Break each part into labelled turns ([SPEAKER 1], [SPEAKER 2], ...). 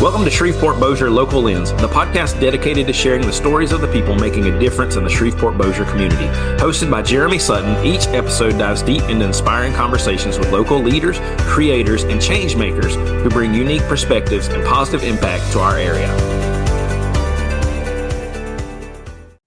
[SPEAKER 1] Welcome to Shreveport Bossier Local Lens, the podcast dedicated to sharing the stories of the people making a difference in the Shreveport Bossier community. Hosted by Jeremy Sutton, each episode dives deep into inspiring conversations with local leaders, creators, and change makers who bring unique perspectives and positive impact to our area.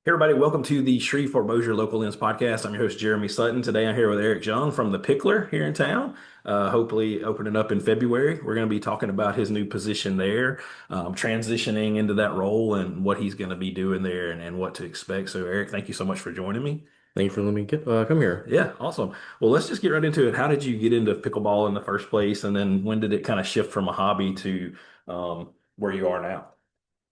[SPEAKER 1] Hey everybody, welcome to the Shreveport Bossier Local Lens podcast. I'm your host, Jeremy Sutton. Today I'm here with Eric Zheng from the Picklr here in town. Hopefully opening up in February. We're going to be talking about his new position there, transitioning into that role and what he's going to be doing there and what to expect. So Eric, thank you so much for joining me.
[SPEAKER 2] Thank you for letting me come here.
[SPEAKER 1] Yeah, awesome. Well, let's just get right into it. How did you get into pickleball in the first place? And then when did it kind of shift from a hobby to where you are now?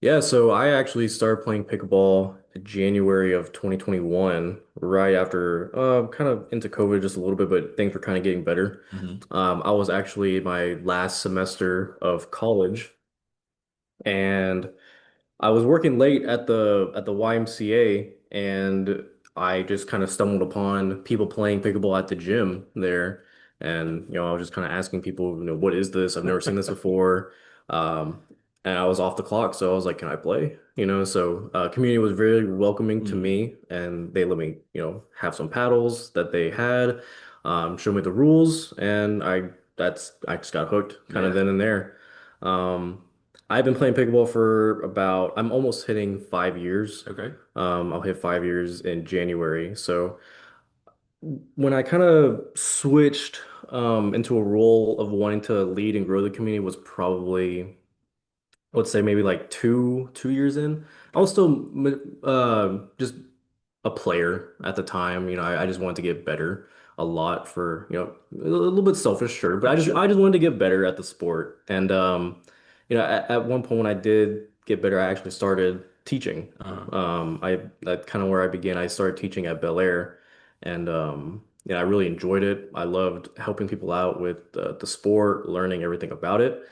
[SPEAKER 2] Yeah, so I actually started playing pickleball in January of 2021, right after kind of into COVID just a little bit, but things were kind of getting better. I was actually in my last semester of college, and I was working late at the YMCA, and I just kind of stumbled upon people playing pickleball at the gym there. And I was just kind of asking people, what is this? I've never seen this before. Um, and I was off the clock, so I was like, can I play? So community was very welcoming to me, and they let me, have some paddles that they had, show me the rules, and I just got hooked kind of then and there. Um, I've been playing pickleball for I'm almost hitting 5 years.
[SPEAKER 1] Okay.
[SPEAKER 2] I'll hit 5 years in January. So when I kind of switched into a role of wanting to lead and grow the community was probably, let's say maybe like two years in. I was still just a player at the time. I just wanted to get better a lot for, a little bit selfish, sure, but I just wanted to get better at the sport. And at one point when I did get better, I actually started teaching. That's kind of where I began. I started teaching at Bellaire, and I really enjoyed it. I loved helping people out with the sport, learning everything about it.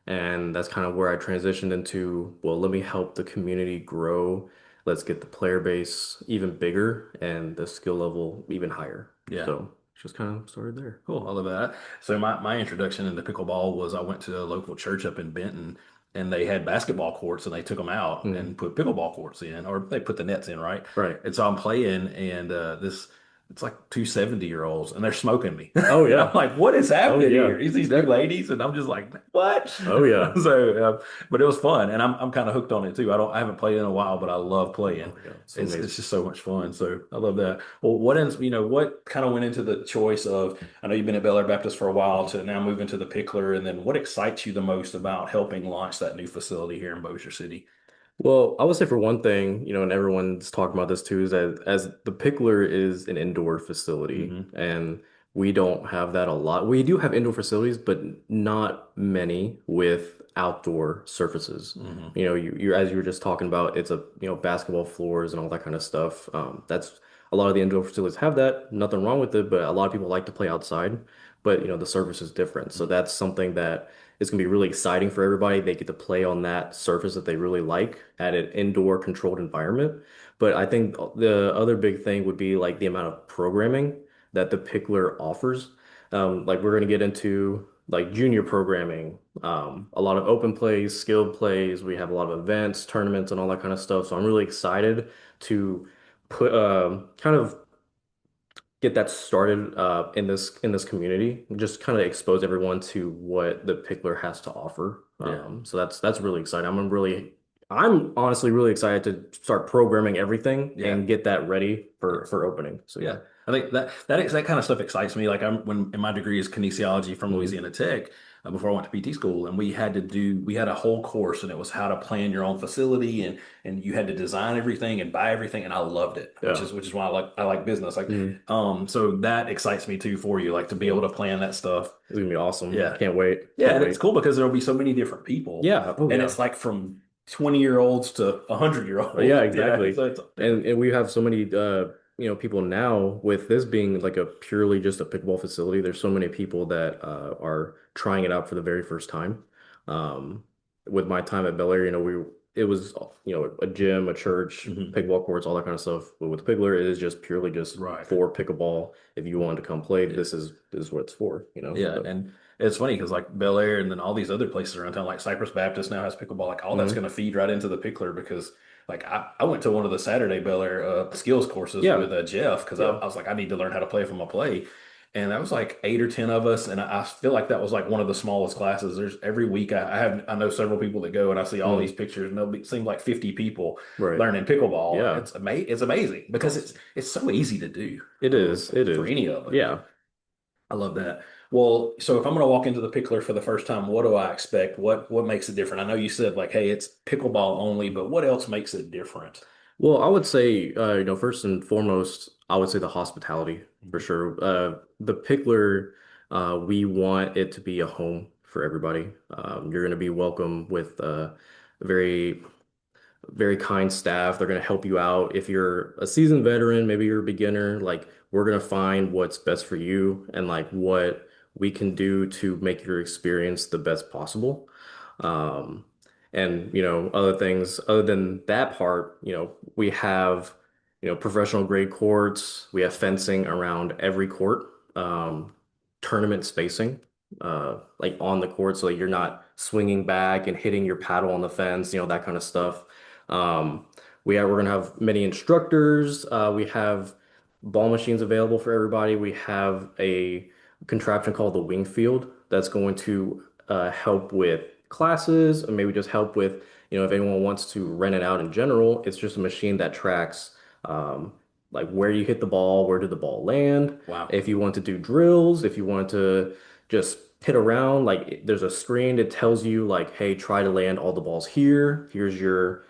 [SPEAKER 2] And that's kind of where I transitioned into, well, let me help the community grow. Let's get the player base even bigger and the skill level even higher.
[SPEAKER 1] Yeah.
[SPEAKER 2] So just kind of started there.
[SPEAKER 1] Cool. I love that. So my introduction into pickleball was I went to a local church up in Benton and they had basketball courts and they took them out and put pickleball courts in, or they put the nets in, right?
[SPEAKER 2] Right.
[SPEAKER 1] And so I'm playing and it's like two 70-year-olds and they're smoking me.
[SPEAKER 2] Oh yeah.
[SPEAKER 1] I'm like, what is happening
[SPEAKER 2] yeah.
[SPEAKER 1] here? These two ladies, and I'm just like, what?
[SPEAKER 2] Oh yeah.
[SPEAKER 1] So, but it was fun, and I'm kind of hooked on it too. I haven't played in a while, but I love playing.
[SPEAKER 2] Oh, yeah.
[SPEAKER 1] It's just so much fun. So I love that. Well, what kind of went into the choice of? I know you've been at Bellaire Baptist for a while to now move into the Picklr, and then what excites you the most about helping launch that new facility here in Bossier City?
[SPEAKER 2] Well, I would say for one thing, and everyone's talking about this too, is that as the Picklr is an indoor facility, and we don't have that a lot. We do have indoor facilities, but not many with outdoor surfaces. You as you were just talking about, it's basketball floors and all that kind of stuff. That's a lot of the indoor facilities have that. Nothing wrong with it, but a lot of people like to play outside. But the surface is different, so that's something that it's going to be really exciting for everybody. They get to play on that surface that they really like at an indoor controlled environment. But I think the other big thing would be like the amount of programming that the Picklr offers. Like we're going to get into like junior programming, a lot of open plays, skilled plays. We have a lot of events, tournaments, and all that kind of stuff. So I'm really excited to put kind of get that started in this community, just kind of expose everyone to what the Picklr has to offer. So that's really exciting. I'm honestly really excited to start programming everything and get that ready for opening. So
[SPEAKER 1] Yeah. I think that kind of stuff excites me. Like in my degree is kinesiology from Louisiana Tech before I went to PT school, and we had a whole course, and it was how to plan your own facility, and you had to design everything and buy everything, and I loved it, which is why I like business. Like so that excites me too for you, like to be able to plan that stuff.
[SPEAKER 2] It's gonna be awesome.
[SPEAKER 1] Yeah.
[SPEAKER 2] Can't wait.
[SPEAKER 1] Yeah,
[SPEAKER 2] Can't
[SPEAKER 1] and
[SPEAKER 2] wait.
[SPEAKER 1] it's cool because there'll be so many different people.
[SPEAKER 2] Yeah. Oh,
[SPEAKER 1] and
[SPEAKER 2] yeah.
[SPEAKER 1] it's like from 20-year-olds to 100-year-olds.
[SPEAKER 2] Yeah, exactly.
[SPEAKER 1] So it's,
[SPEAKER 2] And we have so many people now with this being like a purely just a pickleball facility. There's so many people that are trying it out for the very first time. With my time at Bellaire, it was, a gym, a church,
[SPEAKER 1] Hmm.
[SPEAKER 2] pickleball courts, all that kind of stuff. But with Picklr, it is just purely just
[SPEAKER 1] Right.
[SPEAKER 2] for pickleball. If you wanted to come play,
[SPEAKER 1] Yeah.
[SPEAKER 2] this is what it's for,
[SPEAKER 1] Yeah,
[SPEAKER 2] But
[SPEAKER 1] and it's funny because like Bellaire and then all these other places around town, like Cypress Baptist now has pickleball. Like all that's going
[SPEAKER 2] mhm.
[SPEAKER 1] to feed right into the Picklr because like I went to one of the Saturday Bellaire skills courses
[SPEAKER 2] Yeah,
[SPEAKER 1] with Jeff because I
[SPEAKER 2] yeah.
[SPEAKER 1] was like I need to learn how to play if I'm gonna play, and that was like 8 or 10 of us, and I feel like that was like one of the smallest classes. There's every week I know several people that go and I see all these
[SPEAKER 2] Mm,
[SPEAKER 1] pictures and seem like 50 people
[SPEAKER 2] right.
[SPEAKER 1] learning pickleball, and
[SPEAKER 2] Yeah.
[SPEAKER 1] it's amazing because it's so easy to do
[SPEAKER 2] It is. It
[SPEAKER 1] for
[SPEAKER 2] is.
[SPEAKER 1] any of us.
[SPEAKER 2] Yeah.
[SPEAKER 1] I love that. Well, so if I'm going to walk into the Pickler for the first time, what do I expect? What makes it different? I know you said like, hey, it's pickleball only, but what else makes it different?
[SPEAKER 2] Well, I would say, first and foremost, I would say the hospitality for
[SPEAKER 1] Mhm.
[SPEAKER 2] sure. The Picklr, we want it to be a home for everybody. You're going to be welcome with very very kind staff. They're going to help you out. If you're a seasoned veteran, maybe you're a beginner, like we're going to find what's best for you and like what we can do to make your experience the best possible. Um, and other things other than that part, we have, professional grade courts. We have fencing around every court, tournament spacing, like on the court, so that you're not swinging back and hitting your paddle on the fence, that kind of stuff. Um, we're gonna have many instructors. We have ball machines available for everybody. We have a contraption called the wing field that's going to help with classes and maybe just help with, if anyone wants to rent it out in general. It's just a machine that tracks um, like where you hit the ball, where did the ball land.
[SPEAKER 1] Wow.
[SPEAKER 2] If you want to do drills, if you want to just hit around, like there's a screen that tells you like, hey, try to land all the balls here. Here's your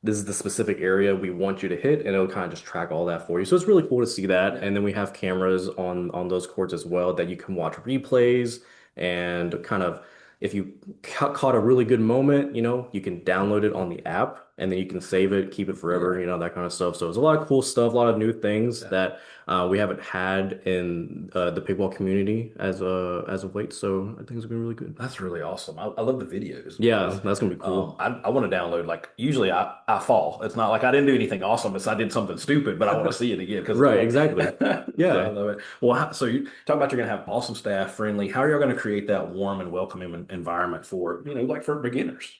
[SPEAKER 2] this is the specific area we want you to hit, and it'll kind of just track all that for you. So it's really cool to see that.
[SPEAKER 1] Yeah.
[SPEAKER 2] And then we have cameras on those courts as well that you can watch replays and kind of if you caught a really good moment, you can download it on the app and then you can save it, keep it
[SPEAKER 1] Yeah.
[SPEAKER 2] forever, that kind of stuff. So it's a lot of cool stuff, a lot of new things
[SPEAKER 1] Yeah.
[SPEAKER 2] that we haven't had in the paintball community as of late. So I think it's been really good.
[SPEAKER 1] That's really awesome. I love the videos
[SPEAKER 2] Yeah,
[SPEAKER 1] because
[SPEAKER 2] that's gonna be cool.
[SPEAKER 1] I want to download like usually I fall. It's not like I didn't do anything awesome. It's I did something stupid, but I want to see it again because
[SPEAKER 2] Right,
[SPEAKER 1] like
[SPEAKER 2] exactly.
[SPEAKER 1] so I
[SPEAKER 2] Yeah.
[SPEAKER 1] love it. Well, so you talk about you're gonna have awesome staff, friendly. How are you going to create that warm and welcoming environment for like for beginners?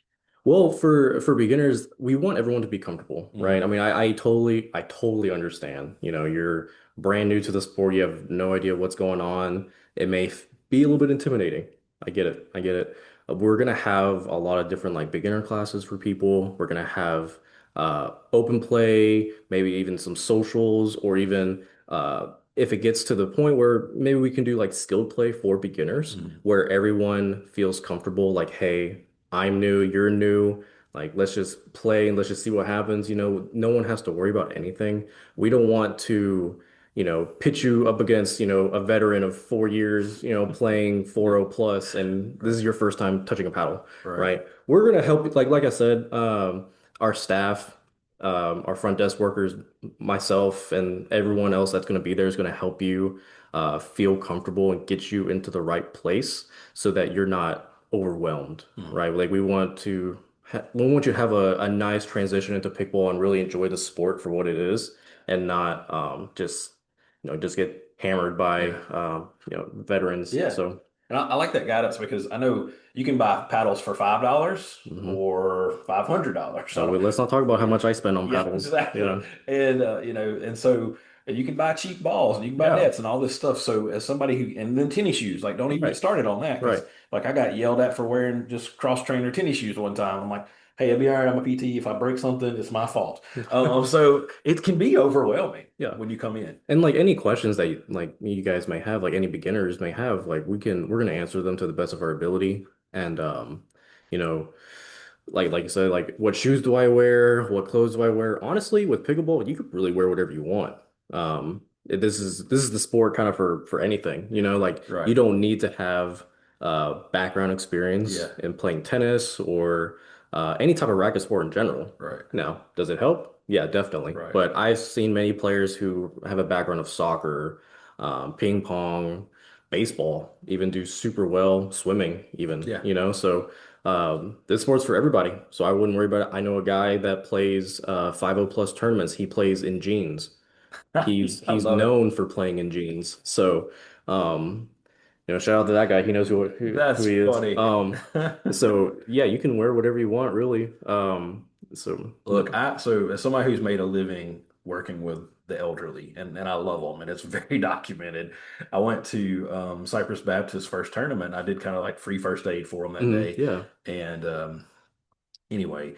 [SPEAKER 2] Well, for beginners, we want everyone to be comfortable, right? I
[SPEAKER 1] Hmm.
[SPEAKER 2] mean, I totally understand. You're brand new to the sport, you have no idea what's going on. It may be a little bit intimidating. I get it. I get it. We're gonna have a lot of different like beginner classes for people. We're gonna have open play, maybe even some socials, or even if it gets to the point where maybe we can do like skilled play for beginners,
[SPEAKER 1] Hmm.
[SPEAKER 2] where everyone feels comfortable, like, hey. I'm new, you're new. Like, let's just play and let's just see what happens. No one has to worry about anything. We don't want to, pitch you up against, a veteran of 4 years, playing 4-0 plus, and this
[SPEAKER 1] Right.
[SPEAKER 2] is your first time touching a paddle,
[SPEAKER 1] Right.
[SPEAKER 2] right? We're gonna help, like I said, our staff, our front desk workers, myself, and everyone else that's gonna be there is gonna help you feel comfortable and get you into the right place so that you're not overwhelmed,
[SPEAKER 1] Mhm.
[SPEAKER 2] right? Like we want you to have a nice transition into pickball and really enjoy the sport for what it is and not just get hammered by
[SPEAKER 1] Yeah.
[SPEAKER 2] veterans.
[SPEAKER 1] Yeah.
[SPEAKER 2] So
[SPEAKER 1] And I like that guidance because I know you can buy paddles for $5
[SPEAKER 2] mhm.
[SPEAKER 1] or $500. So
[SPEAKER 2] Let's not talk about how
[SPEAKER 1] yeah,
[SPEAKER 2] much I spend on
[SPEAKER 1] yeah,
[SPEAKER 2] paddles.
[SPEAKER 1] exactly.
[SPEAKER 2] Yeah.
[SPEAKER 1] And and so and you can buy cheap balls and you can buy
[SPEAKER 2] Yeah.
[SPEAKER 1] nets and all this stuff. So as somebody and then tennis shoes, like don't even get
[SPEAKER 2] Right.
[SPEAKER 1] started on that because
[SPEAKER 2] Right.
[SPEAKER 1] like I got yelled at for wearing just cross trainer tennis shoes one time. I'm like, hey, it'll be all right. I'm a PT. If I break something, it's my fault. So it can be overwhelming
[SPEAKER 2] Yeah.
[SPEAKER 1] when you come in.
[SPEAKER 2] And like any questions that like you guys may have, like any beginners may have, like we're gonna answer them to the best of our ability. And you know, like I said, like what shoes do I wear? What clothes do I wear? Honestly, with pickleball, you could really wear whatever you want. This is the sport kind of for anything, like you
[SPEAKER 1] Right.
[SPEAKER 2] don't need to have background experience
[SPEAKER 1] Yeah.
[SPEAKER 2] in playing tennis or any type of racket sport in general.
[SPEAKER 1] Right.
[SPEAKER 2] Now, does it help? Yeah, definitely.
[SPEAKER 1] Right.
[SPEAKER 2] But I've seen many players who have a background of soccer, ping pong, baseball even do super well, swimming even,
[SPEAKER 1] Yeah.
[SPEAKER 2] so this sport's for everybody. So I wouldn't worry about it. I know a guy that plays 5 plus tournaments. He plays in jeans. He's
[SPEAKER 1] I
[SPEAKER 2] he's
[SPEAKER 1] love it.
[SPEAKER 2] known for playing in jeans. So um shout out to that guy. He knows who
[SPEAKER 1] That's
[SPEAKER 2] he is.
[SPEAKER 1] funny.
[SPEAKER 2] So yeah, you can wear whatever you want, really. So
[SPEAKER 1] Look, so as somebody who's made a living working with the elderly, and I love them, and it's very documented. I went to Cypress Baptist first tournament. I did kind of like free first aid for them that day,
[SPEAKER 2] yeah.
[SPEAKER 1] and anyway,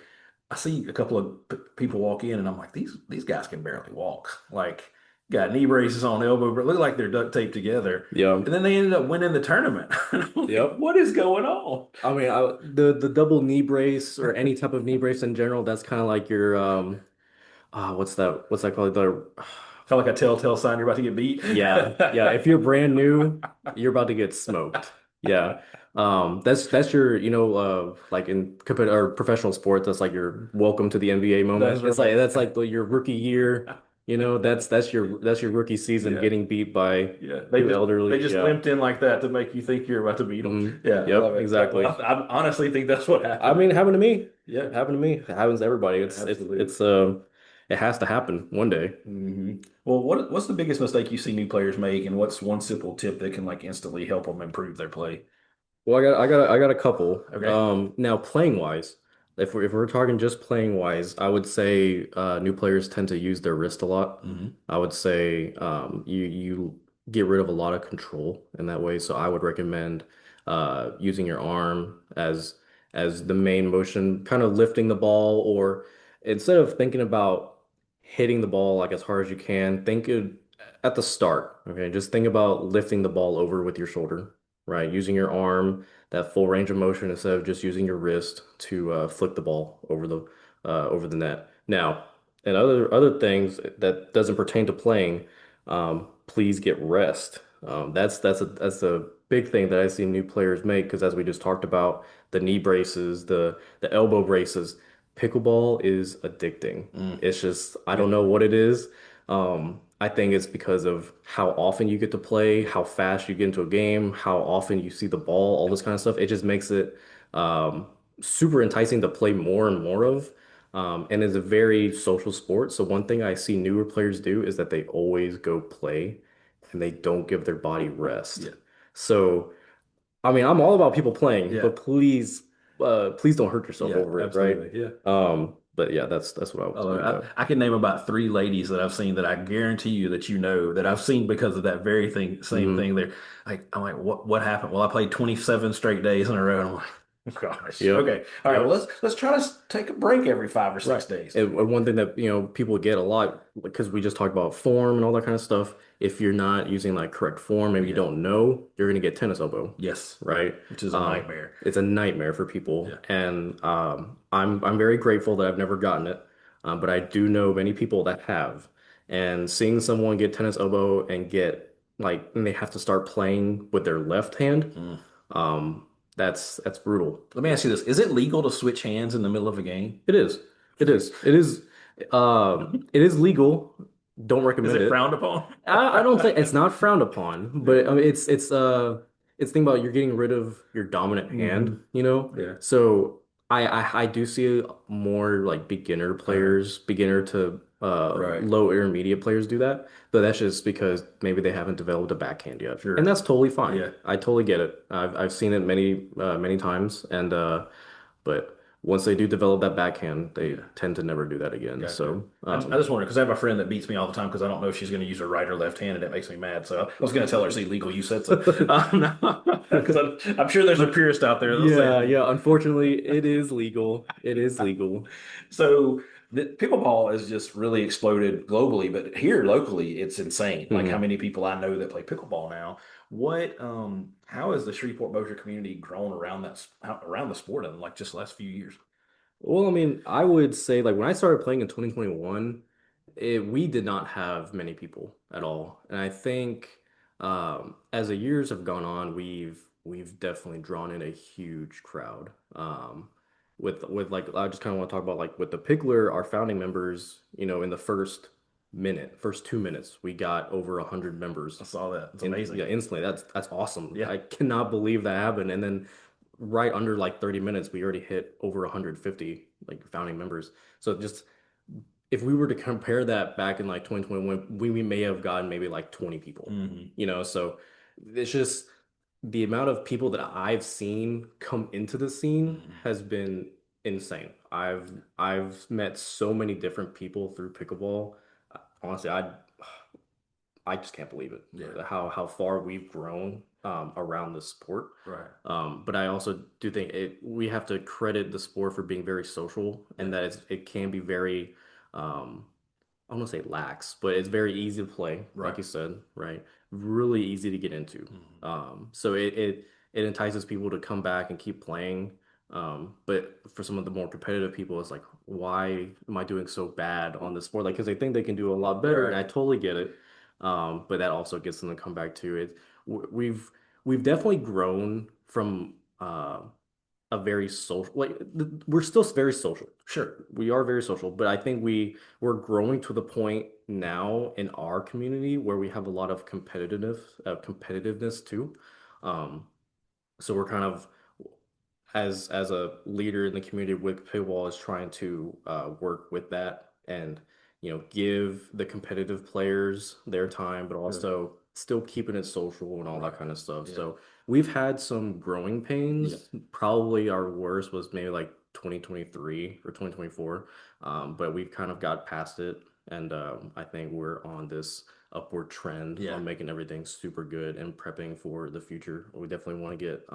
[SPEAKER 1] I see a couple of people walk in, and I'm like, these guys can barely walk. Like, got knee braces on, elbow, but look like they're duct taped together.
[SPEAKER 2] Yeah.
[SPEAKER 1] And then they ended up winning the tournament. And I'm like,
[SPEAKER 2] Yep.
[SPEAKER 1] what is going on?
[SPEAKER 2] I mean, the double knee brace or any type of knee brace in general, that's kind of like your what's that called? The
[SPEAKER 1] Felt like a telltale sign you're about to get beat.
[SPEAKER 2] Yeah, yeah. If you're brand new, you're about to get smoked. Yeah. That's your, like in or professional sports, that's like your welcome to the NBA
[SPEAKER 1] That's
[SPEAKER 2] moment. It's like
[SPEAKER 1] right.
[SPEAKER 2] that's like your rookie year. That's your rookie season
[SPEAKER 1] Yeah.
[SPEAKER 2] getting beat by
[SPEAKER 1] Yeah.
[SPEAKER 2] two
[SPEAKER 1] They
[SPEAKER 2] elderly.
[SPEAKER 1] just
[SPEAKER 2] Yeah.
[SPEAKER 1] limped in like that to make you think you're about to beat them. Yeah, I love
[SPEAKER 2] Yep,
[SPEAKER 1] it.
[SPEAKER 2] exactly.
[SPEAKER 1] I honestly think that's what
[SPEAKER 2] I
[SPEAKER 1] happened.
[SPEAKER 2] mean, it happened to me.
[SPEAKER 1] Yeah,
[SPEAKER 2] It happened to me. It happens to everybody.
[SPEAKER 1] absolutely.
[SPEAKER 2] It has to happen one day.
[SPEAKER 1] Well, what's the biggest mistake you see new players make, and what's one simple tip that can like instantly help them improve their play?
[SPEAKER 2] Well, I got a couple.
[SPEAKER 1] Okay.
[SPEAKER 2] Now playing wise, if we're talking just playing wise, I would say new players tend to use their wrist a lot.
[SPEAKER 1] Hmm.
[SPEAKER 2] I would say you get rid of a lot of control in that way. So I would recommend using your arm as the main motion, kind of lifting the ball, or instead of thinking about hitting the ball like as hard as you can, at the start. Okay, just think about lifting the ball over with your shoulder, right? Using your arm, that full range of motion instead of just using your wrist to flick the ball over the net. Now, and other things that doesn't pertain to playing, please get rest. That's a big thing that I see new players make because as we just talked about, the knee braces, the elbow braces, pickleball is addicting.
[SPEAKER 1] Mm,
[SPEAKER 2] It's just I
[SPEAKER 1] yeah,
[SPEAKER 2] don't know what it is. I think it's because of how often you get to play, how fast you get into a game, how often you see the ball, all this kind of stuff. It just makes it um, super enticing to play more and more of. And it's a very social sport. So one thing I see newer players do is that they always go play and they don't give their body rest.
[SPEAKER 1] yeah,
[SPEAKER 2] So, I mean, I'm all about people playing,
[SPEAKER 1] yeah,
[SPEAKER 2] but please don't hurt yourself
[SPEAKER 1] yeah,
[SPEAKER 2] over it, right?
[SPEAKER 1] absolutely. Yeah.
[SPEAKER 2] But yeah, that's what I would
[SPEAKER 1] Oh,
[SPEAKER 2] tell you about.
[SPEAKER 1] I can name about three ladies that I've seen that I guarantee you that you know that I've seen because of that very thing, same
[SPEAKER 2] Hmm.
[SPEAKER 1] thing there. Like, I'm like, what happened? Well, I played 27 straight days in a row. And I'm like, oh, gosh.
[SPEAKER 2] Yep.
[SPEAKER 1] Okay. All right. Well,
[SPEAKER 2] Yep.
[SPEAKER 1] let's try to take a break every 5 or 6
[SPEAKER 2] Right.
[SPEAKER 1] days.
[SPEAKER 2] And one thing that, people get a lot, because we just talked about form and all that kind of stuff. If you're not using like correct form, maybe you
[SPEAKER 1] Yeah.
[SPEAKER 2] don't know, you're going to get tennis elbow,
[SPEAKER 1] Yes.
[SPEAKER 2] right?
[SPEAKER 1] Which is a nightmare.
[SPEAKER 2] It's a nightmare for people.
[SPEAKER 1] Yeah.
[SPEAKER 2] And I'm very grateful that I've never gotten it. But I do know many people that have. And seeing someone get tennis elbow and and they have to start playing with their left hand,
[SPEAKER 1] Mm.
[SPEAKER 2] um, that's brutal.
[SPEAKER 1] Let me ask you this. Is it legal to switch hands in the middle of a game?
[SPEAKER 2] It is. It is. It is legal. Don't
[SPEAKER 1] Is
[SPEAKER 2] recommend
[SPEAKER 1] it
[SPEAKER 2] it.
[SPEAKER 1] frowned upon?
[SPEAKER 2] I don't think it's not frowned upon,
[SPEAKER 1] Yeah.
[SPEAKER 2] but I mean it's thinking about you're getting rid of your dominant hand,
[SPEAKER 1] Hmm.
[SPEAKER 2] you know?
[SPEAKER 1] Yeah.
[SPEAKER 2] So I do see more like beginner
[SPEAKER 1] Okay.
[SPEAKER 2] players, beginner to
[SPEAKER 1] Right.
[SPEAKER 2] low intermediate players do that, but that's just because maybe they haven't developed a backhand yet. And
[SPEAKER 1] Sure.
[SPEAKER 2] that's totally fine.
[SPEAKER 1] Yeah.
[SPEAKER 2] I totally get it. I've seen it many times and but once they do develop that backhand, they
[SPEAKER 1] Yeah.
[SPEAKER 2] tend to never do that again.
[SPEAKER 1] Gotcha.
[SPEAKER 2] So,
[SPEAKER 1] I just wonder because I have a friend that beats me all the time because I don't know if she's going to use her right or left hand, and it makes me mad. So I was going to tell her it's illegal. You said so. Because I'm sure there's a purist out there that'll say it's
[SPEAKER 2] Yeah,
[SPEAKER 1] legal.
[SPEAKER 2] yeah. Unfortunately, it is legal. It is legal.
[SPEAKER 1] So the pickleball has just really exploded globally, but here locally, it's insane. Like how
[SPEAKER 2] Mhm.
[SPEAKER 1] many people I know that play pickleball now. How has the Shreveport Bossier community grown around the sport in like just the last few years?
[SPEAKER 2] Well, I mean, I would say like when I started playing in 2021, we did not have many people at all. And I think as the years have gone on, we've definitely drawn in a huge crowd. With like I just kind of want to talk about like with the Picklr, our founding members, in the first first 2 minutes, we got over 100 members.
[SPEAKER 1] I saw that. It's
[SPEAKER 2] Yeah,
[SPEAKER 1] amazing.
[SPEAKER 2] instantly. That's awesome.
[SPEAKER 1] Yeah.
[SPEAKER 2] I cannot believe that happened. And then right under like 30 minutes, we already hit over 150 like founding members. So just if we were to compare that back in like 2021, we may have gotten maybe like 20 people,
[SPEAKER 1] Hmm.
[SPEAKER 2] so it's just the amount of people that I've seen come into the scene
[SPEAKER 1] Hmm.
[SPEAKER 2] has been insane. I've met so many different people through pickleball. Honestly, I just can't believe it.
[SPEAKER 1] Yeah.
[SPEAKER 2] How far we've grown around the sport.
[SPEAKER 1] Right.
[SPEAKER 2] But I also do think we have to credit the sport for being very social
[SPEAKER 1] Yeah.
[SPEAKER 2] and that it can be very I don't want to say lax, but it's very easy to play, like
[SPEAKER 1] Right.
[SPEAKER 2] you said, right? Really easy to get into.
[SPEAKER 1] Hmm.
[SPEAKER 2] So it entices people to come back and keep playing. But for some of the more competitive people, it's like, why am I doing so bad on this sport? Like, because they think they can do a lot better, and
[SPEAKER 1] Right.
[SPEAKER 2] I totally get it. But that also gets them to come back to it. We've definitely grown from a very social, like we're still very social.
[SPEAKER 1] Sure.
[SPEAKER 2] We are very social, but I think we're growing to the point now in our community where we have a lot of competitiveness too. Um, so we're kind of as a leader in the community with Pickleball is trying to work with that and give the competitive players their time, but
[SPEAKER 1] Sure.
[SPEAKER 2] also still keeping it social and all
[SPEAKER 1] Right.
[SPEAKER 2] that kind of stuff.
[SPEAKER 1] Yeah.
[SPEAKER 2] So we've had some growing
[SPEAKER 1] Yeah.
[SPEAKER 2] pains. Probably our worst was maybe like 2023 or 2024, but we've kind of got past it, and I think we're on this upward trend
[SPEAKER 1] Yeah.
[SPEAKER 2] on making everything super good and prepping for the future. We definitely want to get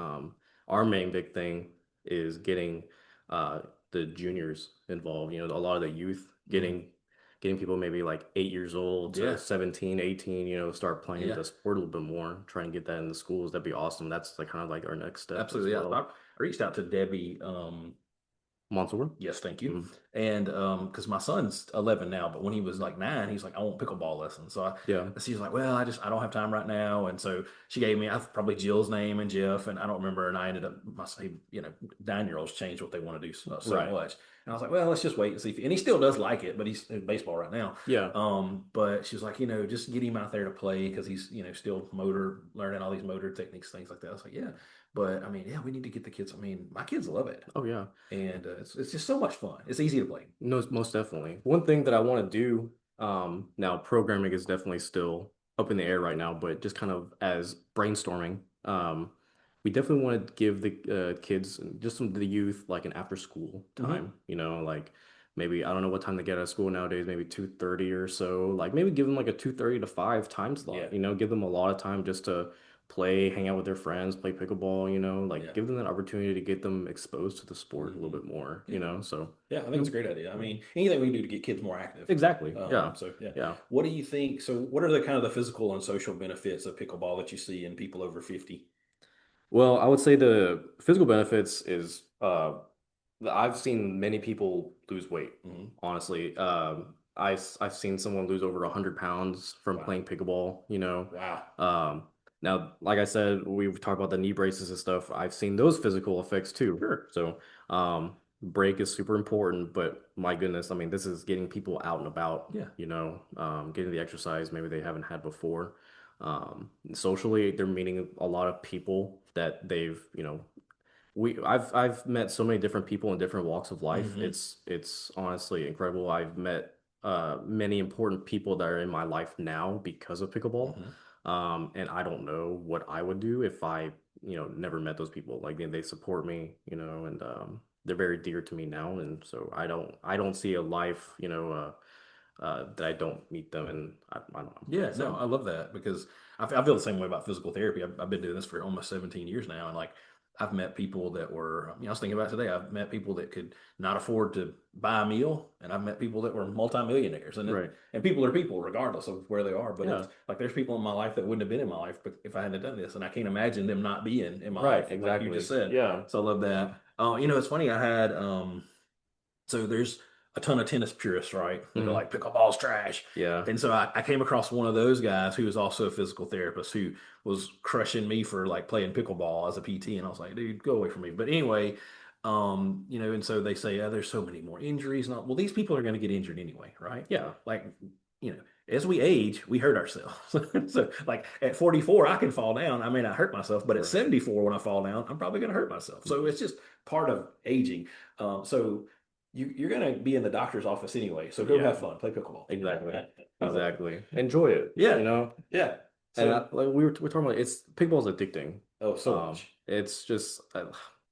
[SPEAKER 2] our main big thing is getting uh, the juniors involved. A lot of the youth
[SPEAKER 1] Hmm.
[SPEAKER 2] getting people maybe like 8 years old to
[SPEAKER 1] Yeah.
[SPEAKER 2] 17, 18, start playing
[SPEAKER 1] Yeah.
[SPEAKER 2] the sport a little bit more, try and get that in the schools. That'd be awesome. That's like kind of like our next step as
[SPEAKER 1] Absolutely. Yeah. I
[SPEAKER 2] well.
[SPEAKER 1] reached out to Debbie.
[SPEAKER 2] Monsoor?
[SPEAKER 1] Yes, thank you.
[SPEAKER 2] Mhm.
[SPEAKER 1] And because my son's 11 now, but when he was like 9, he's like, I want pickleball lessons. So
[SPEAKER 2] Yeah.
[SPEAKER 1] she was like, well, I don't have time right now. And so she gave me, I probably Jill's name and Jeff, and I don't remember. And I ended up, 9-year-olds change what they want to do so
[SPEAKER 2] Right.
[SPEAKER 1] much. And I was like, well, let's just wait and see. And he still does like it, but he's in baseball right now.
[SPEAKER 2] Yeah.
[SPEAKER 1] But she was like, just get him out there to play because he's, still learning all these motor techniques, things like that. I was like, yeah. But I mean, yeah, we need to get the kids. I mean, my kids love it,
[SPEAKER 2] Oh yeah.
[SPEAKER 1] and it's just so much fun. It's easy to play.
[SPEAKER 2] No, most definitely. One thing that I want to do, now programming is definitely still up in the air right now, but just kind of as brainstorming, we definitely want to give the kids, just some of the youth, like an after school
[SPEAKER 1] Hmm.
[SPEAKER 2] time, like maybe, I don't know what time they get out of school nowadays, maybe 2:30 or so, like maybe give them like a 2:30 to 5 time
[SPEAKER 1] Yeah,
[SPEAKER 2] slot, give them a lot of time just to play, hang out with their friends, play pickleball, like
[SPEAKER 1] yeah.
[SPEAKER 2] give them that opportunity to get them exposed to the sport a little
[SPEAKER 1] Hmm.
[SPEAKER 2] bit more,
[SPEAKER 1] Yeah,
[SPEAKER 2] so.
[SPEAKER 1] yeah. I think it's a great idea. I mean, anything we can do to get kids more active.
[SPEAKER 2] Exactly. Yeah.
[SPEAKER 1] So yeah.
[SPEAKER 2] Yeah.
[SPEAKER 1] What do you think? So, what are the kind of the physical and social benefits of pickleball that you see in people over 50?
[SPEAKER 2] Well, I would say the physical benefits is I've seen many people lose weight,
[SPEAKER 1] Hmm.
[SPEAKER 2] honestly. I've seen someone lose over 100 pounds from
[SPEAKER 1] Wow,
[SPEAKER 2] playing pickleball.
[SPEAKER 1] wow.
[SPEAKER 2] Um, Now, like I said, we've talked about the knee braces and stuff. I've seen those physical effects too.
[SPEAKER 1] Sure.
[SPEAKER 2] So, break is super important, but my goodness, I mean, this is getting people out and about,
[SPEAKER 1] Yeah.
[SPEAKER 2] getting the exercise maybe they haven't had before. Socially, they're meeting a lot of people that I've met so many different people in different walks of life.
[SPEAKER 1] Hmm.
[SPEAKER 2] It's honestly incredible. I've met many important people that are in my life now because of pickleball.
[SPEAKER 1] Hmm.
[SPEAKER 2] And I don't know what I would do if I, never met those people. Like they support me, and they're very dear to me now. And so I don't see a life, that I don't meet them, and I don't know.
[SPEAKER 1] Yeah, no,
[SPEAKER 2] So
[SPEAKER 1] I love that because I feel the same way about physical therapy. I've been doing this for almost 17 years now, and like I've met people that were, I was thinking about today. I've met people that could not afford to buy a meal, and I've met people that were multimillionaires,
[SPEAKER 2] right,
[SPEAKER 1] and people are people regardless of where they are. But
[SPEAKER 2] yeah,
[SPEAKER 1] it's like there's people in my life that wouldn't have been in my life if I hadn't done this, and I can't imagine them not being in my
[SPEAKER 2] right,
[SPEAKER 1] life, like you just
[SPEAKER 2] exactly,
[SPEAKER 1] said.
[SPEAKER 2] yeah,
[SPEAKER 1] So I love that. It's funny. I had so there's a ton of tennis purists, right? That are
[SPEAKER 2] hmm,
[SPEAKER 1] like pickleball's trash.
[SPEAKER 2] yeah,
[SPEAKER 1] And so I came across one of those guys who was also a physical therapist who was crushing me for like playing pickleball as a PT. And I was like, dude, go away from me. But anyway, and so they say, there's so many more injuries. Well, these people are going to get injured anyway, right?
[SPEAKER 2] yeah,
[SPEAKER 1] Like you know, as we age, we hurt ourselves. So, like at 44, I can fall down. I may not hurt myself, but at
[SPEAKER 2] Right.
[SPEAKER 1] 74, when I fall down, I'm probably going to hurt myself. So it's just part of aging. So you're going to be in the doctor's office anyway. So go
[SPEAKER 2] Yeah,
[SPEAKER 1] have fun, play pickleball.
[SPEAKER 2] exactly. Exactly. Enjoy it,
[SPEAKER 1] Yeah,
[SPEAKER 2] you know?
[SPEAKER 1] yeah.
[SPEAKER 2] And
[SPEAKER 1] So
[SPEAKER 2] like we're talking about, it's pickleball is addicting.
[SPEAKER 1] oh, so much.
[SPEAKER 2] It's just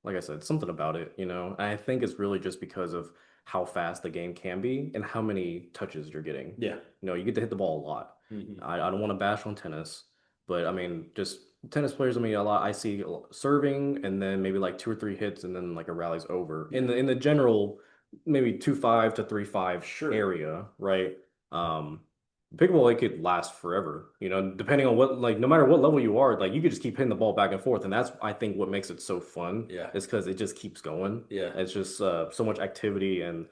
[SPEAKER 2] like I said, something about it, you know. I think it's really just because of how fast the game can be and how many touches you're getting.
[SPEAKER 1] Yeah.
[SPEAKER 2] You know, you get to hit the ball a lot.
[SPEAKER 1] Hmm.
[SPEAKER 2] I don't want to bash on tennis, but I mean, just tennis players. I mean, a lot I see serving and then maybe like two or three hits and then like a rally's over.
[SPEAKER 1] Yeah.
[SPEAKER 2] In the general, maybe 2-5 to 3-5
[SPEAKER 1] Sure.
[SPEAKER 2] area, right? Pickleball, it could last forever, you know, depending on what, like, no matter what level you are, like, you could just keep hitting the ball back and forth. And that's, I think, what makes it so fun
[SPEAKER 1] Yeah.
[SPEAKER 2] is because it just keeps going.
[SPEAKER 1] Yeah.
[SPEAKER 2] It's just so much activity. And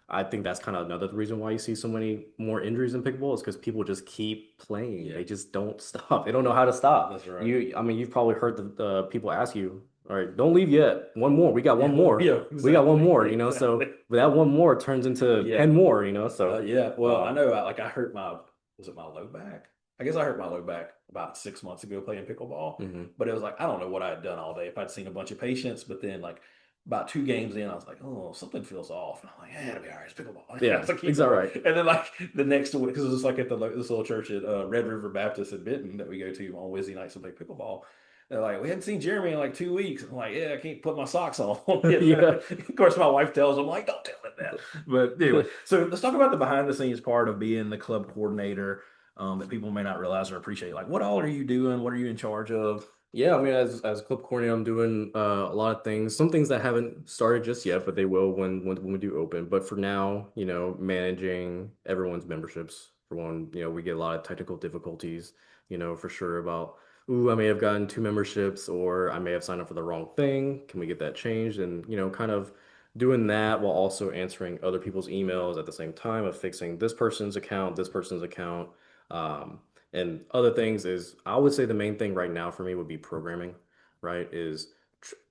[SPEAKER 2] I think that's kind of another reason why you see so many more injuries in pickleball is because people just keep playing.
[SPEAKER 1] Yeah.
[SPEAKER 2] They just don't stop. They don't know how to stop.
[SPEAKER 1] That's right.
[SPEAKER 2] I mean, you've probably heard the people ask you, all right, don't leave yet. One more. We got
[SPEAKER 1] Yeah.
[SPEAKER 2] one more.
[SPEAKER 1] Yeah.
[SPEAKER 2] We got one
[SPEAKER 1] Exactly.
[SPEAKER 2] more, you know, so
[SPEAKER 1] Exactly.
[SPEAKER 2] but that one more turns into
[SPEAKER 1] Yeah.
[SPEAKER 2] 10 more, you know, so
[SPEAKER 1] Yeah. Well, I
[SPEAKER 2] um,
[SPEAKER 1] know. Like I hurt my was it my low back? I guess I hurt my low back about 6 months ago playing pickleball.
[SPEAKER 2] mhm.
[SPEAKER 1] But it was like I don't know what I had done all day. If I'd seen a bunch of patients, but then like about 2 games in, I was like, oh, something feels off. And I'm like, yeah, it'll be all right. It's pickleball.
[SPEAKER 2] Yeah,
[SPEAKER 1] So I keep
[SPEAKER 2] exactly
[SPEAKER 1] going.
[SPEAKER 2] right.
[SPEAKER 1] And then like the next week, because it was like at this little church at Red River Baptist in Benton that we go to on Wednesday nights to play pickleball. They're like, we hadn't seen Jeremy in like 2 weeks. I'm like, yeah, I can't put my socks on.
[SPEAKER 2] Yeah.
[SPEAKER 1] Of course, my wife tells them, like, don't tell him that. But anyway, so let's talk about the behind the scenes part of being the club coordinator that people may not realize or appreciate. Like, what all are you doing? What are you in charge of?
[SPEAKER 2] Yeah, I mean, as club coordinator, I'm doing a lot of things. Some things that haven't started just yet, but they will when we do open. But for now, you know, managing everyone's memberships. For one, you know, we get a lot of technical difficulties, you know, for sure about, ooh, I may have gotten two memberships or I may have signed up for the wrong thing. Can we get that changed? And, you know, kind of doing that while also answering other people's emails at the same time of fixing this person's account, this person's account. Um, and other things is, I would say the main thing right now for me would be programming, right?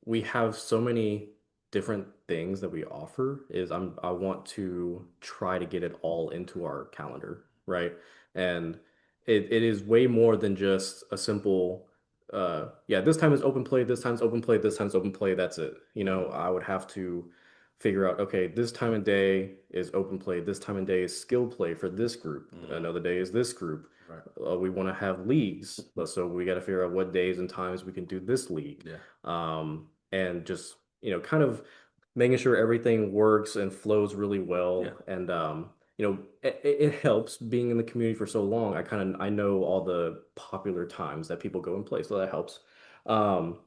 [SPEAKER 2] We have so many different things that we offer I want to try to get it all into our calendar, right? And it is way more than just a simple yeah, this time is open play, this time's open play, this time's open play, that's it. You know, I would have to figure out, okay, this time of day is open play, this time of day is skill play for this group,
[SPEAKER 1] Mm,
[SPEAKER 2] another day is this group.
[SPEAKER 1] right.
[SPEAKER 2] We want to have leagues, so we got to figure out what days and times we can do this league,
[SPEAKER 1] Yeah.
[SPEAKER 2] and just you know, kind of making sure everything works and flows really
[SPEAKER 1] Yeah.
[SPEAKER 2] well. And you know, it helps being in the community for so long. I know all the popular times that people go and play, so that helps. Um,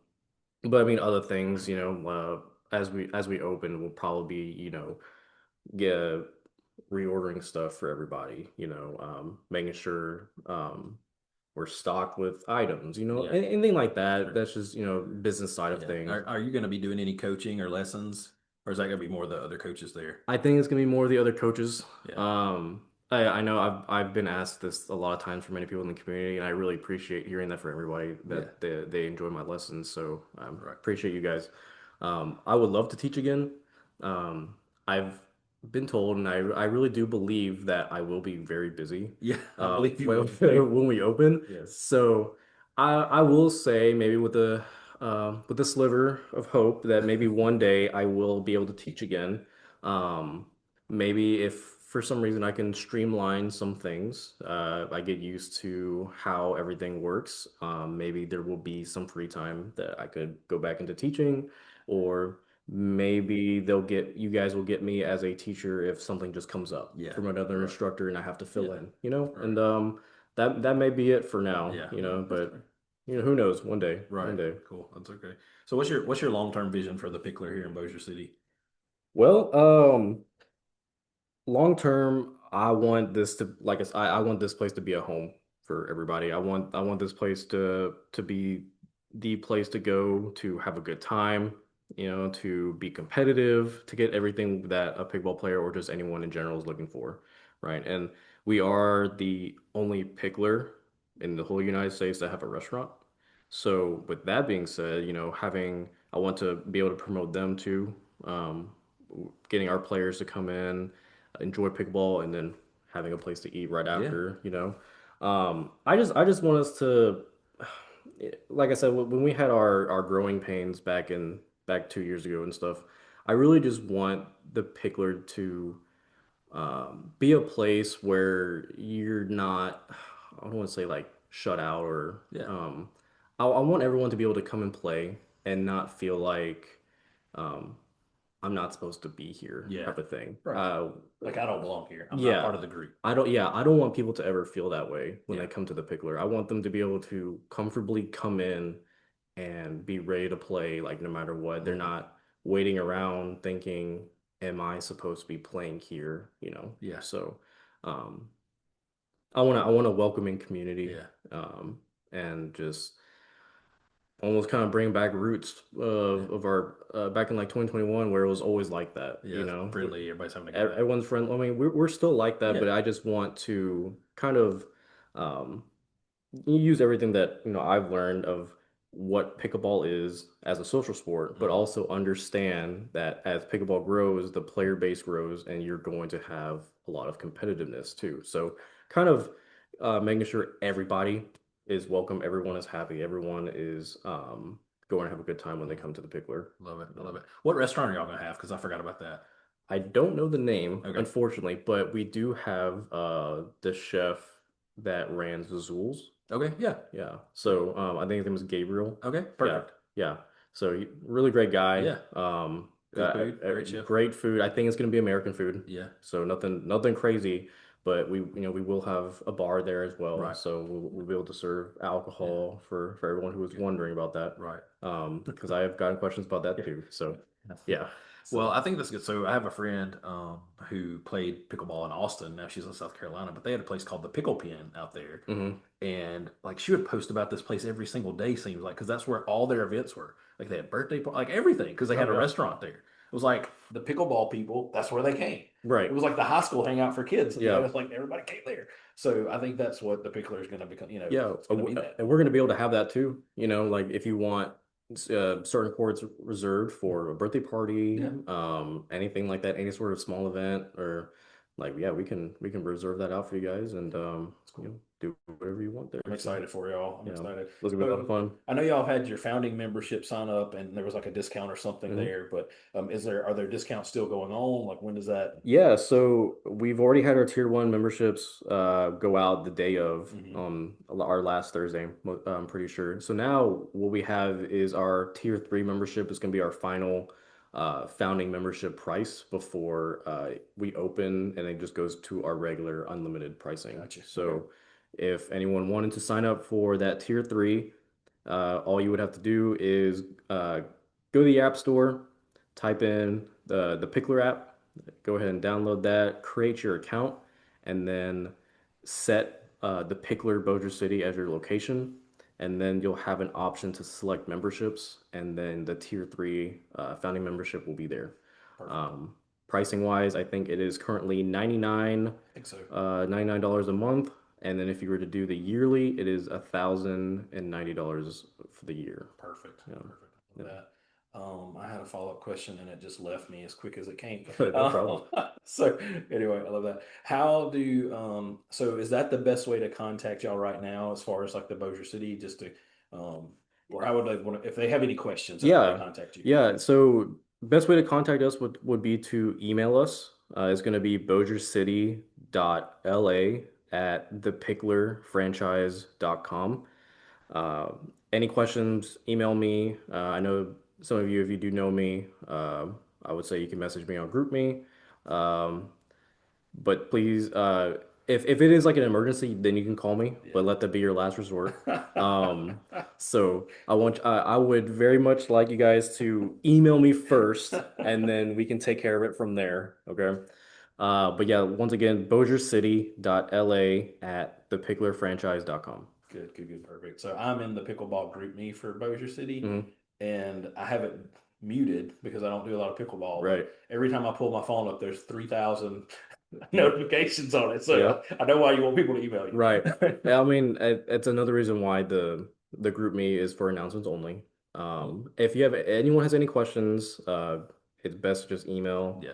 [SPEAKER 2] but I mean, other things, you know, as we open, we'll probably be, you know, get reordering stuff for everybody, you know, making sure we're stocked with items, you know,
[SPEAKER 1] Yeah.
[SPEAKER 2] anything like that.
[SPEAKER 1] Sure.
[SPEAKER 2] That's just, you know, business side of
[SPEAKER 1] Yeah.
[SPEAKER 2] things.
[SPEAKER 1] Are you going to be doing any coaching or lessons, or is that going to be more the other coaches there?
[SPEAKER 2] I think it's gonna be more of the other coaches.
[SPEAKER 1] Yeah.
[SPEAKER 2] I know I've been asked this a lot of times from many people in the community, and I really appreciate hearing that for everybody
[SPEAKER 1] Yeah.
[SPEAKER 2] that they enjoy my lessons. So
[SPEAKER 1] Right.
[SPEAKER 2] appreciate you guys. I would love to teach again. I've been told, and I really do believe that I will be very busy
[SPEAKER 1] Yeah. I believe you
[SPEAKER 2] when
[SPEAKER 1] will too.
[SPEAKER 2] when we open.
[SPEAKER 1] Yes.
[SPEAKER 2] So I will say maybe with a sliver of hope that maybe one day I will be able to teach again. Um, Maybe if for some reason I can streamline some things, I get used to how everything works. Maybe there will be some free time that I could go back into teaching, or maybe you guys will get me as a teacher if something just comes up
[SPEAKER 1] Yeah.
[SPEAKER 2] from another
[SPEAKER 1] Right.
[SPEAKER 2] instructor and I have to fill
[SPEAKER 1] Yeah.
[SPEAKER 2] in, you know?
[SPEAKER 1] Right.
[SPEAKER 2] And that may be it for now,
[SPEAKER 1] Yeah.
[SPEAKER 2] you
[SPEAKER 1] No,
[SPEAKER 2] know,
[SPEAKER 1] that's
[SPEAKER 2] but
[SPEAKER 1] fair.
[SPEAKER 2] you know, who knows? One
[SPEAKER 1] Right.
[SPEAKER 2] day.
[SPEAKER 1] Cool. That's okay. So what's your long-term vision for the Picklr here in Bossier City?
[SPEAKER 2] Well, long term, I want this to like I want this place to be a home for everybody. I want this place to be the place to go to have a good time, you know, to be competitive, to get everything that a pickball player or just anyone in general is looking for, right? And we are the only pickler in the whole United States that have a restaurant. So with that being said, you know, I want to be able to promote them too, getting our players to come in enjoy pickleball, and then having a place to eat right
[SPEAKER 1] Yeah.
[SPEAKER 2] after, you know. I just want us to, like I said, when we had our growing pains back 2 years ago and stuff, I really just want the Picklr to be a place where you're not, I don't want to say like shut out or
[SPEAKER 1] Yeah.
[SPEAKER 2] I want everyone to be able to come and play and not feel like um, I'm not supposed to be here
[SPEAKER 1] Yeah.
[SPEAKER 2] type of thing.
[SPEAKER 1] Right. Like I don't belong here. I'm not part
[SPEAKER 2] Yeah.
[SPEAKER 1] of the group.
[SPEAKER 2] I don't want people to ever feel that way when
[SPEAKER 1] Yeah.
[SPEAKER 2] they come to the Picklr. I want them to be able to comfortably come in and be ready to play like no matter what. They're
[SPEAKER 1] Hmm.
[SPEAKER 2] not waiting around thinking, am I supposed to be playing here? You know.
[SPEAKER 1] Yeah.
[SPEAKER 2] So um I want a welcoming community
[SPEAKER 1] Yeah.
[SPEAKER 2] and just almost kind of bring back roots
[SPEAKER 1] Yeah.
[SPEAKER 2] of our back in like 2021 where it was always like that,
[SPEAKER 1] Yeah. Friendly. Everybody's having a good time.
[SPEAKER 2] everyone's friend. I mean, we're still like that,
[SPEAKER 1] Yeah.
[SPEAKER 2] but I just want to kind of um, use everything that I've learned of what pickleball is as a social sport, but
[SPEAKER 1] Hmm.
[SPEAKER 2] also understand that as pickleball grows, the player base grows, and you're going to have a lot of competitiveness too. So, kind of making sure everybody is welcome, everyone is happy, everyone is going to have a good time when they come to the Picklr.
[SPEAKER 1] Love it. I
[SPEAKER 2] Yeah.
[SPEAKER 1] love it. What restaurant are y'all gonna have? Because I forgot about that.
[SPEAKER 2] I don't know the name,
[SPEAKER 1] Okay.
[SPEAKER 2] unfortunately, but we do have the chef that ran Zazul's.
[SPEAKER 1] Okay. Yeah.
[SPEAKER 2] Yeah. So I think his name was Gabriel.
[SPEAKER 1] Okay.
[SPEAKER 2] Yeah.
[SPEAKER 1] Perfect.
[SPEAKER 2] Yeah. So really great guy.
[SPEAKER 1] Yeah. Good food. Great chef.
[SPEAKER 2] Great food. I think it's gonna be American food.
[SPEAKER 1] Yeah.
[SPEAKER 2] So nothing crazy, but we will have a bar there as well.
[SPEAKER 1] Right.
[SPEAKER 2] So we'll be able to serve
[SPEAKER 1] Yeah.
[SPEAKER 2] alcohol for everyone who was
[SPEAKER 1] Good.
[SPEAKER 2] wondering about that.
[SPEAKER 1] Right.
[SPEAKER 2] Because I have gotten questions about that
[SPEAKER 1] Yeah.
[SPEAKER 2] too. So
[SPEAKER 1] Yeah.
[SPEAKER 2] yeah.
[SPEAKER 1] Well,
[SPEAKER 2] So
[SPEAKER 1] I think that's good. So I have a friend who played pickleball in Austin. Now she's in South Carolina, but they had a place called the Pickle Pen out there.
[SPEAKER 2] hmm
[SPEAKER 1] And like she would post about this place every single day, seems like, because that's where all their events were. Like they had like everything, because they
[SPEAKER 2] Oh
[SPEAKER 1] had a
[SPEAKER 2] yeah.
[SPEAKER 1] restaurant there. It was like the pickleball people, that's where they came. It
[SPEAKER 2] Right.
[SPEAKER 1] was like the high school hangout for kids.
[SPEAKER 2] Yeah.
[SPEAKER 1] It's like everybody came there. So I think that's what the Picklr is going to become.
[SPEAKER 2] Yeah,
[SPEAKER 1] It's going to be that.
[SPEAKER 2] and we're going to be able to have that too. Like if you want certain courts reserved for a birthday party,
[SPEAKER 1] Yeah.
[SPEAKER 2] anything like that, any sort of small event, or like yeah, we can reserve that out for you guys and
[SPEAKER 1] It's cool.
[SPEAKER 2] do whatever you want there.
[SPEAKER 1] I'm
[SPEAKER 2] So
[SPEAKER 1] excited for y'all. I'm
[SPEAKER 2] yeah,
[SPEAKER 1] excited.
[SPEAKER 2] it's gonna be a lot of
[SPEAKER 1] So
[SPEAKER 2] fun.
[SPEAKER 1] I know y'all had your founding membership sign up, and there was like a discount or something
[SPEAKER 2] Mhm.
[SPEAKER 1] there. But are there discounts still going on? Like when does that?
[SPEAKER 2] Yeah, so we've already had our tier one memberships go out the day of
[SPEAKER 1] Mhm.
[SPEAKER 2] our last Thursday, I'm pretty sure. So now what we have is our tier three membership is going to be our final founding membership price before we open, and it just goes to our regular unlimited pricing.
[SPEAKER 1] Gotcha. Okay.
[SPEAKER 2] So if anyone wanted to sign up for that tier three, all you would have to do is go to the App Store, type in the Picklr app, go ahead and download that, create your account, and then set the Picklr Bossier City as your location. And then you'll have an option to select memberships, and then the tier three founding membership will be there.
[SPEAKER 1] Perfect.
[SPEAKER 2] Um, Pricing wise, I think it is currently
[SPEAKER 1] I think so.
[SPEAKER 2] $99 a month. And then if you were to do the yearly, it is $1,090 for the year.
[SPEAKER 1] Perfect.
[SPEAKER 2] Yeah.
[SPEAKER 1] Perfect. I
[SPEAKER 2] Yeah.
[SPEAKER 1] love that. I had a follow-up question and it just left me as quick as it came.
[SPEAKER 2] No problem.
[SPEAKER 1] So anyway, I love that. How do so is that the best way to contact y'all right now as far as like the Bossier City, just to um or how would they want to, if they have any questions, how do they
[SPEAKER 2] Yeah,
[SPEAKER 1] contact you?
[SPEAKER 2] yeah. So best way to contact us would be to email us. It's going to be bossiercity.la@thepicklrfranchise.com. Uh, any questions, email me. I know some of you, if you do know me, I would say you can message me on GroupMe. Um, but please, if it is like an emergency, then you can call me, but let that be your last resort. Um, so I would very much like you guys to email me first, and then we can take care of it from there. Okay. But yeah, once again, bossiercity.la@thepicklrfranchise.com.
[SPEAKER 1] Good, good, good, perfect. So I'm in the pickleball group me for Bossier City,
[SPEAKER 2] Hmm.
[SPEAKER 1] and I have it muted because I don't do a lot of pickleball. But
[SPEAKER 2] Right.
[SPEAKER 1] every time I pull my phone up, there's 3,000 notifications on it. So
[SPEAKER 2] Yep.
[SPEAKER 1] I know why you want people to email
[SPEAKER 2] Right.
[SPEAKER 1] you.
[SPEAKER 2] Yeah, I mean, it's another reason why the group me is for announcements only.
[SPEAKER 1] Cool.
[SPEAKER 2] If you have anyone has any questions, it's best to just email.
[SPEAKER 1] Yeah.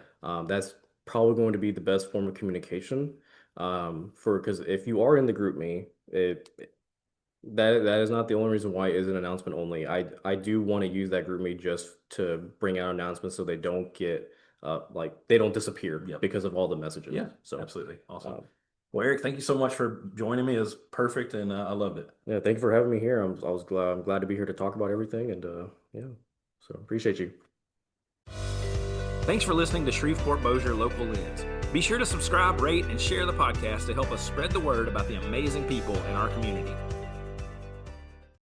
[SPEAKER 2] That's probably going to be the best form of communication. Because if you are in the group me, that is not the only reason why it is an announcement only. I do want to use that group me just to bring out announcements so they don't get like they don't disappear
[SPEAKER 1] Yep.
[SPEAKER 2] because of all the messages.
[SPEAKER 1] Yeah,
[SPEAKER 2] So
[SPEAKER 1] absolutely. Awesome. Well, Eric, thank you so much for joining me. It was perfect, and I loved it.
[SPEAKER 2] yeah, thank you for having me here. I'm glad to be here to talk about everything, and yeah, so appreciate you.
[SPEAKER 1] Thanks for listening to Shreveport Bossier Local Lens. Be sure to subscribe, rate, and share the podcast to help us spread the word about the amazing people in our community.